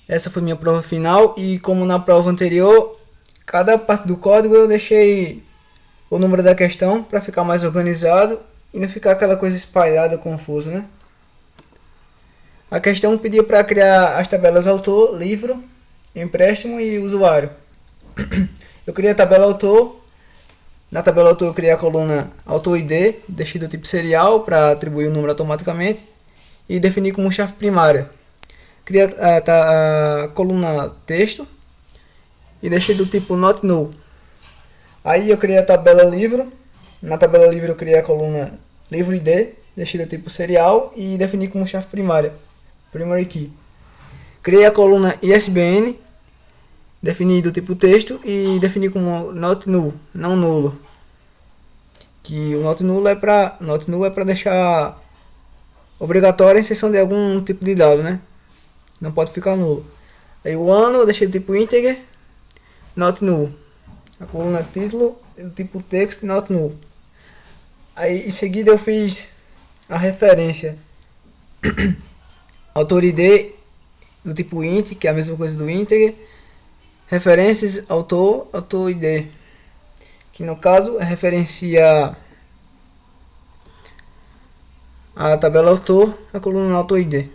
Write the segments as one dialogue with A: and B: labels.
A: Essa foi minha prova final e como na prova anterior, cada parte do código eu deixei o número da questão para ficar mais organizado e não ficar aquela coisa espalhada, confusa, né? A questão pedia para criar as tabelas autor, livro, empréstimo e usuário. Eu criei a tabela autor. Na tabela autor eu criei a coluna autor ID, deixei do tipo serial para atribuir o número automaticamente e defini como chave primária. Criei a coluna texto e deixei do tipo not null. Aí eu criei a tabela livro. Na tabela livro eu criei a coluna livro ID, deixei do tipo serial e defini como chave primária, primary key. Criei a coluna ISBN, defini do tipo texto e defini como not null, não nulo. Que o not null é para deixar obrigatória a inserção de algum tipo de dado, né? Não pode ficar nulo. Aí o ano eu deixei do tipo integer, not null. A coluna título do tipo text, not null. Aí em seguida eu fiz a referência autor ID do tipo int, que é a mesma coisa do integer. Referências autor ID, que no caso referencia a tabela autor, a coluna autor ID.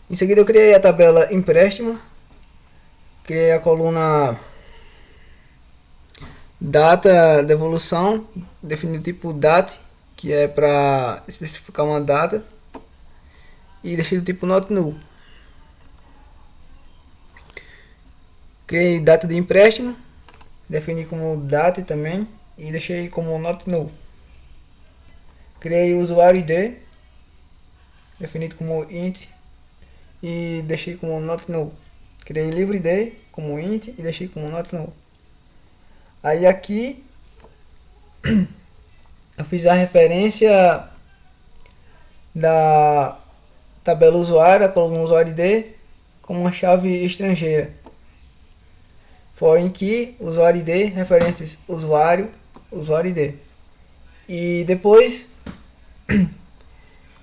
A: Em seguida eu criei a tabela empréstimo, criei a coluna data de evolução, defini o tipo date, que é para especificar uma data, e deixei o tipo not null. Criei data de empréstimo, defini como date também e deixei como not null. Criei o usuário ID, definido como int e deixei como not null. Criei livro ID como int e deixei como not null. Aí aqui eu fiz a referência da tabela usuário, a coluna usuário ID, como uma chave estrangeira. Foreign key, usuário ID, referências usuário, usuário ID. E depois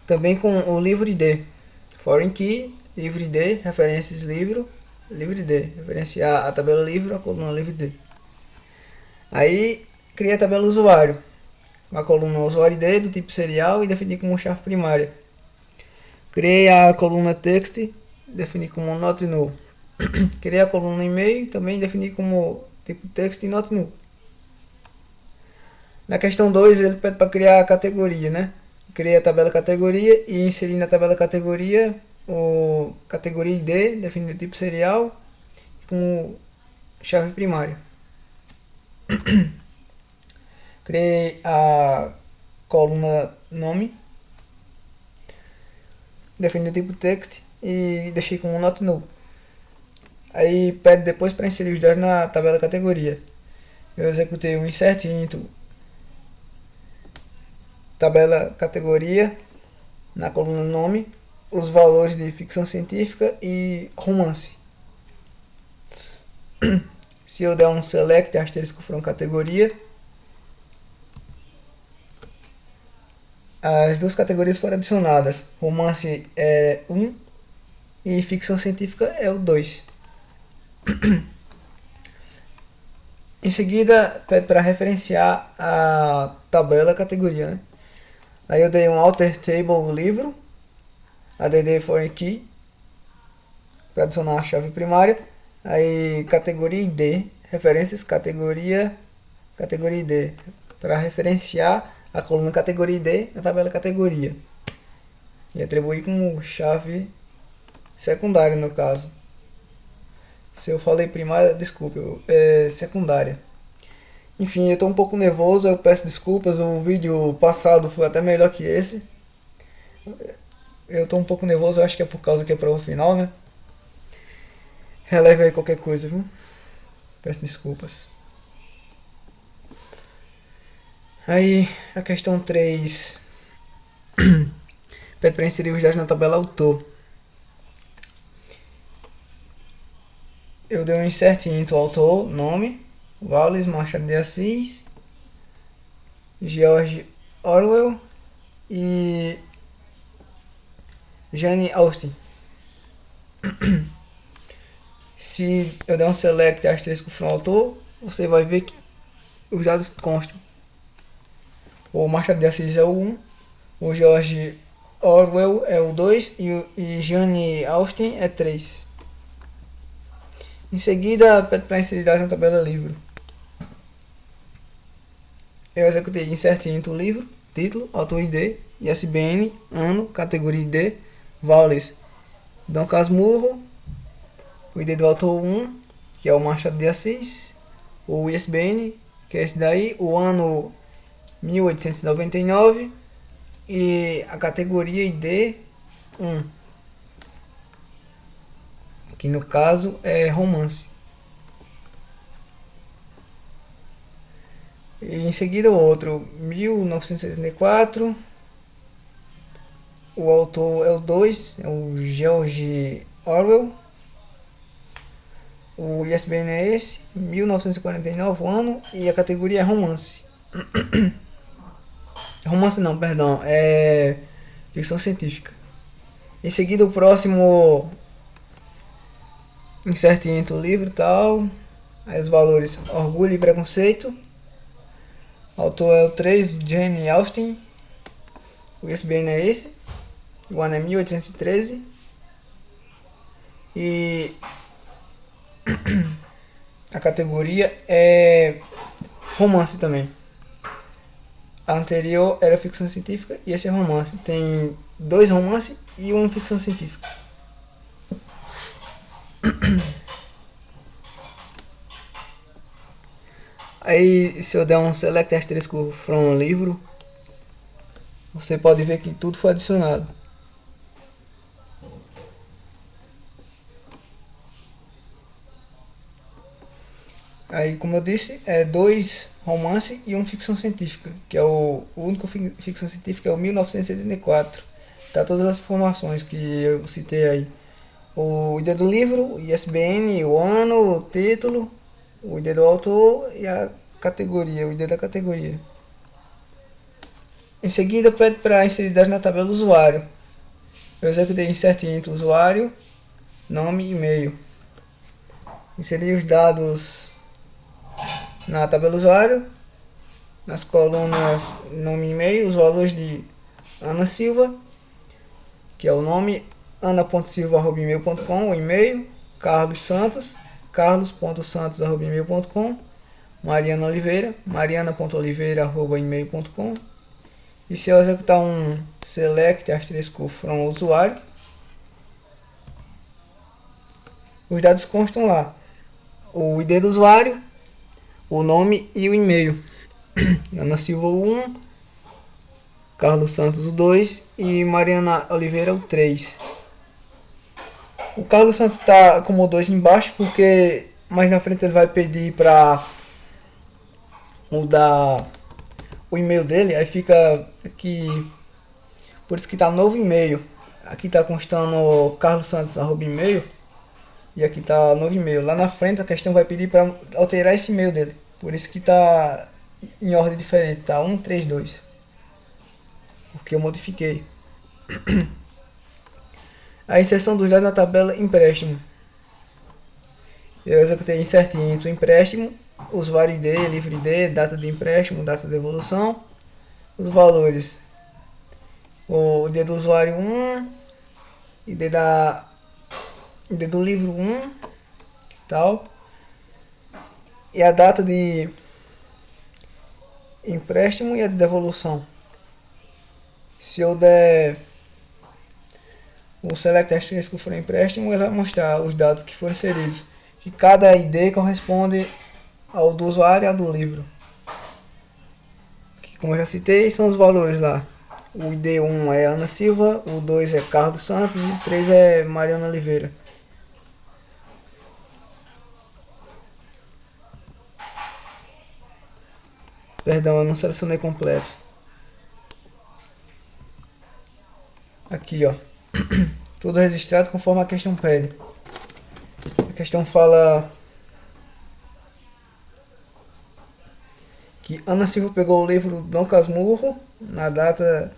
A: também com o livro ID. Foreign key, livro ID, referências livro, livro ID. Referenciar a tabela livro, a coluna livro ID. Aí criei a tabela usuário, a coluna usuário ID do tipo serial e defini como chave primária. Criei a coluna text, defini como not null. Criei a coluna e-mail, também defini como tipo text e not null. Na questão 2 ele pede para criar a categoria, né? Criei a tabela categoria e inseri na tabela categoria o categoria ID, defini o tipo serial como chave primária. Criei a coluna nome, defini o tipo text e deixei como not null. Aí pede depois para inserir os dados na tabela categoria. Eu executei um insert into tabela categoria na coluna nome, os valores de ficção científica e romance. Se eu der um select asterisco from categoria, as duas categorias foram adicionadas. Romance é 1 e ficção científica é o 2. Em seguida, pede para referenciar a tabela categoria, né? Aí eu dei um alter table livro, add foreign key, para adicionar a chave primária. Aí categoria ID, referências categoria ID, para referenciar a coluna categoria ID na tabela categoria. E atribuir como chave secundária no caso. Se eu falei primária, desculpe, é secundária. Enfim, eu estou um pouco nervoso, eu peço desculpas, o vídeo passado foi até melhor que esse. Eu estou um pouco nervoso, eu acho que é por causa que é prova final, né? Releve aí qualquer coisa, viu? Peço desculpas. Aí, a questão 3 pede para inserir os dados na tabela autor. Eu dei um insert into autor, nome, Wallace Machado de Assis, George Orwell e Jane Austen. Se eu der um select asterisco from autor, você vai ver que os dados constam. O Machado de Assis é o 1, o George Orwell é o 2 e Jane Austen é 3. Em seguida, pede para inserir dados na tabela livro. Eu executei insert into livro, título, autor ID, ISBN, ano, categoria ID, Vales, Dom Casmurro, o ID do autor 1, que é o Machado de Assis, o ISBN, que é esse daí, o ano 1899 e a categoria ID 1, que no caso é romance. E em seguida o outro, 1974, o autor é o 2, é o George Orwell, o ISBN é esse, 1949 o ano, e a categoria é romance. Romance não, perdão, é ficção científica. Em seguida o próximo, insert into o livro e tal, aí os valores, orgulho e preconceito, autor é o 3, Jane Austen, o ISBN é esse, o ano é 1813 e a categoria é romance também. A anterior era ficção científica e esse é romance. Tem 2 romances e 1 ficção científica. Aí se eu der um select asterisco from livro, você pode ver que tudo foi adicionado. Aí, como eu disse, é 2 romance e 1 ficção científica, que é o único ficção científica é o 1974. Tá todas as informações que eu citei aí. O ID do livro, o ISBN, o ano, o título, o ID do autor e a categoria, o ID da categoria. Em seguida, pede para inserir dados na tabela usuário. Eu executei insert into usuário, nome e e-mail. Inseri os dados na tabela usuário, nas colunas nome e e-mail, os valores de Ana Silva, que é o nome, ana.silva@email.com, o e-mail, Carlos Santos, carlos.santos@email.com, Mariana Oliveira, mariana.oliveira@email.com. E se eu executar um select asterisco from usuário, os dados constam lá, o ID do usuário, o nome e o e-mail. Ana Silva o 1, Carlos Santos o 2 e Mariana Oliveira o 3. O Carlos Santos está como o 2 embaixo porque mais na frente ele vai pedir para mudar o e-mail dele, aí fica aqui, por isso que tá novo e-mail. Aqui tá constando carlosantos@email e aqui tá novo e-mail. Lá na frente a questão vai pedir para alterar esse e-mail dele. Por isso que tá em ordem diferente, tá 132. Porque eu modifiquei. A inserção dos dados na tabela empréstimo. Eu executei insert into empréstimo, usuário ID, livre ID, data de empréstimo, data de devolução, os valores. O ID do usuário 1, ID do livro 1, tal. E a data de empréstimo e a de devolução. Se eu der o select asterisco que for empréstimo, ele vai mostrar os dados que foram inseridos. Que cada ID corresponde ao do usuário e ao do livro. Que, como eu já citei, são os valores lá. O ID 1 é Ana Silva, o 2 é Carlos Santos e o 3 é Mariana Oliveira. Perdão, eu não selecionei completo. Aqui, ó. Tudo registrado conforme a questão pede. A questão fala que Ana Silva pegou o livro Dom Casmurro na data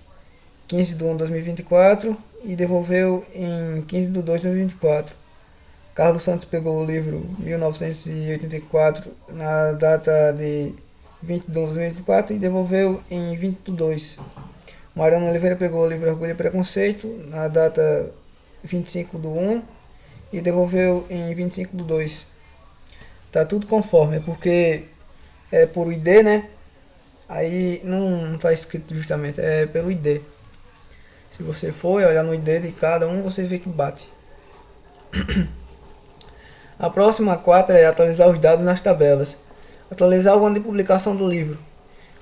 A: 15 de 1 de 2024 e devolveu em 15 de 2 de 2024. Carlos Santos pegou o livro 1984 na data de 20 de 12 de 2024 e devolveu em 20 de 2. Mariano Oliveira pegou o livro Orgulho e Preconceito na data 25 de 1 e devolveu em 25 de 2. Tá tudo conforme, é porque é por ID, né? Aí não tá escrito justamente, é pelo ID. Se você for olhar no ID de cada um, você vê que bate. A próxima 4 é atualizar os dados nas tabelas. Atualizar o ano de publicação do livro.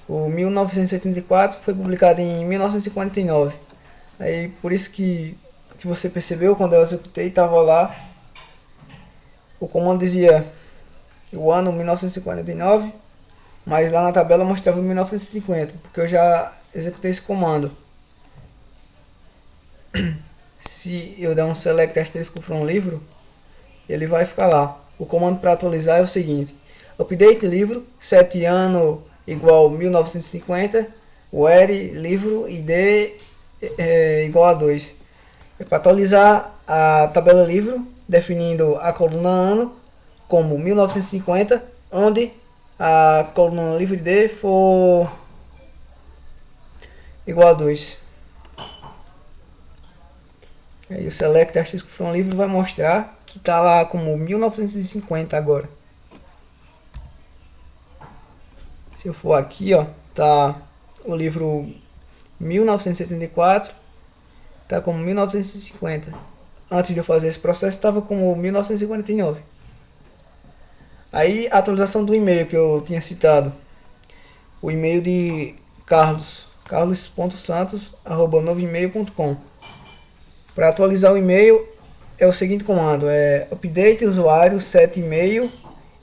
A: O 1984 foi publicado em 1949. Aí por isso que, se você percebeu, quando eu executei, estava lá. O comando dizia o ano 1949, mas lá na tabela mostrava 1950, porque eu já executei esse comando. Se eu der um select asterisco from livro, ele vai ficar lá. O comando para atualizar é o seguinte: update livro, 7 ano igual 1950, where livro id igual a 2. É para atualizar a tabela livro, definindo a coluna ano como 1950, onde a coluna livro id for igual a 2. Aí o select asterisco from livro vai mostrar que está lá como 1950 agora. Se eu for aqui, ó, tá o livro 1974, tá como 1950. Antes de eu fazer esse processo estava como 1949. Aí a atualização do e-mail que eu tinha citado. O e-mail de carlos.santos@novoemail.com. Para atualizar o e-mail é o seguinte comando, é update usuário 7e-mail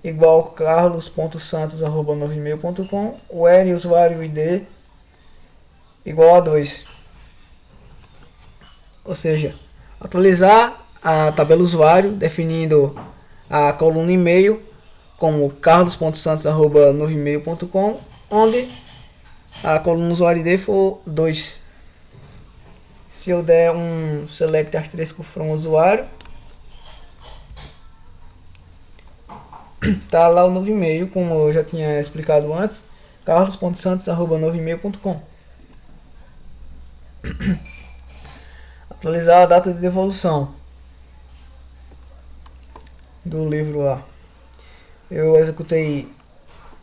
A: igual carlos.santos@novoemail.com, where usuário id igual a 2. Ou seja, atualizar a tabela usuário definindo a coluna e-mail como carlos.santos@novoemail.com, onde a coluna usuário id for 2. Se eu der um select asterisco from usuário, tá lá o novo e-mail, como eu já tinha explicado antes, carlos.santos@novoemail.com. Atualizar a data de devolução do livro lá. Eu executei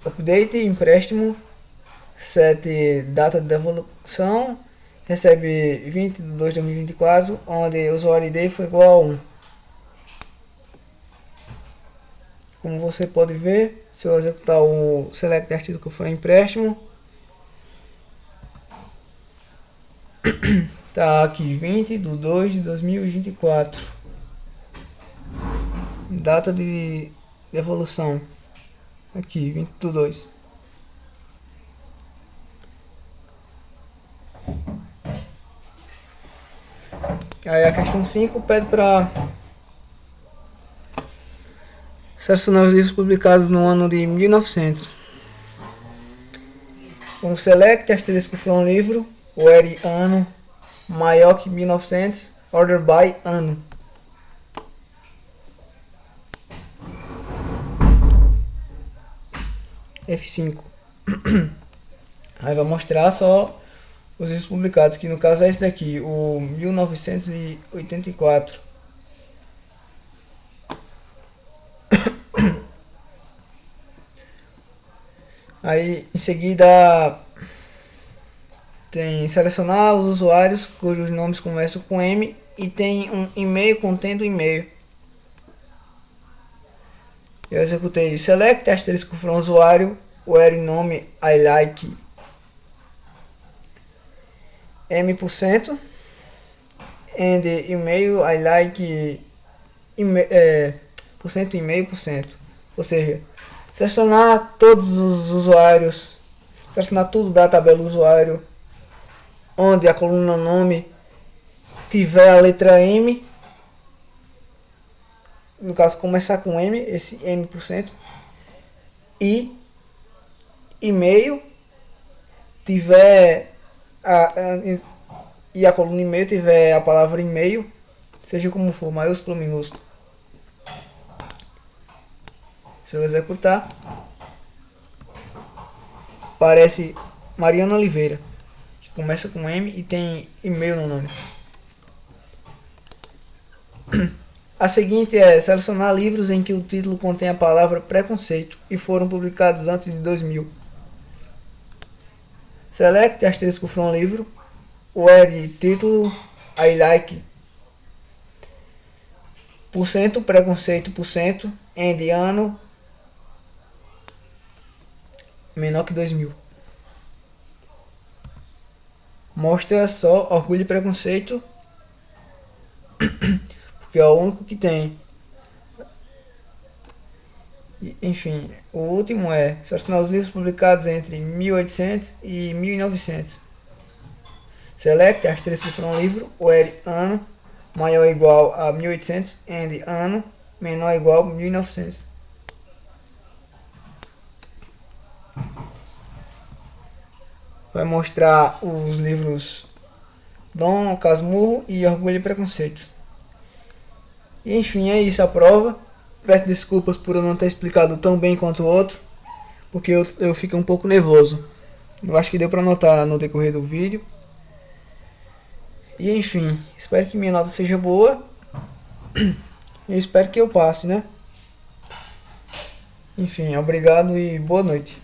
A: update, empréstimo, 7 data de devolução, recebe 20 de 2 de 2024, onde o usuário ID foi igual a 1. Como você pode ver, se eu executar o select artigo que for empréstimo, tá aqui 20 de 2 de 2024, data de devolução, aqui 20 de 2. Aí a questão 5 pede para selecionar os livros publicados no ano de 1900. Um select asterisco from livro, where ano maior que 1900, order by ano. F5. Aí vai mostrar só os livros publicados, que no caso é esse daqui, o 1984. Aí em seguida tem selecionar os usuários cujos nomes começam com M e tem um e-mail contendo e-mail. Eu executei select asterisco from usuário, where nome I like M% and e-mail I like porcento e-mail %. Ou seja, selecionar todos os usuários, selecionar tudo da tabela usuário, onde a coluna nome tiver a letra M, no caso começar com M, esse M%, e e-mail tiver e a coluna e-mail tiver a palavra e-mail, seja como for, maiúsculo ou minúsculo. Se eu executar, aparece Mariana Oliveira, que começa com M e tem e-mail no nome. A seguinte é selecionar livros em que o título contém a palavra preconceito e foram publicados antes de 2000. Select asterisco from livro, where título I like, % preconceito %, and ano menor que 2000. Mostra só Orgulho e Preconceito, porque é o único que tem. Enfim, o último é selecionar os livros publicados entre 1800 e 1900. Select asterisco from livro, where ano maior ou igual a 1800 and ano menor ou igual a 1900. Vai mostrar os livros Dom Casmurro e Orgulho e Preconceito. E enfim, é isso a prova. Peço desculpas por eu não ter explicado tão bem quanto o outro, porque eu fiquei um pouco nervoso. Eu acho que deu para notar no decorrer do vídeo. E enfim, espero que minha nota seja boa. Eu espero que eu passe, né? Enfim, obrigado e boa noite.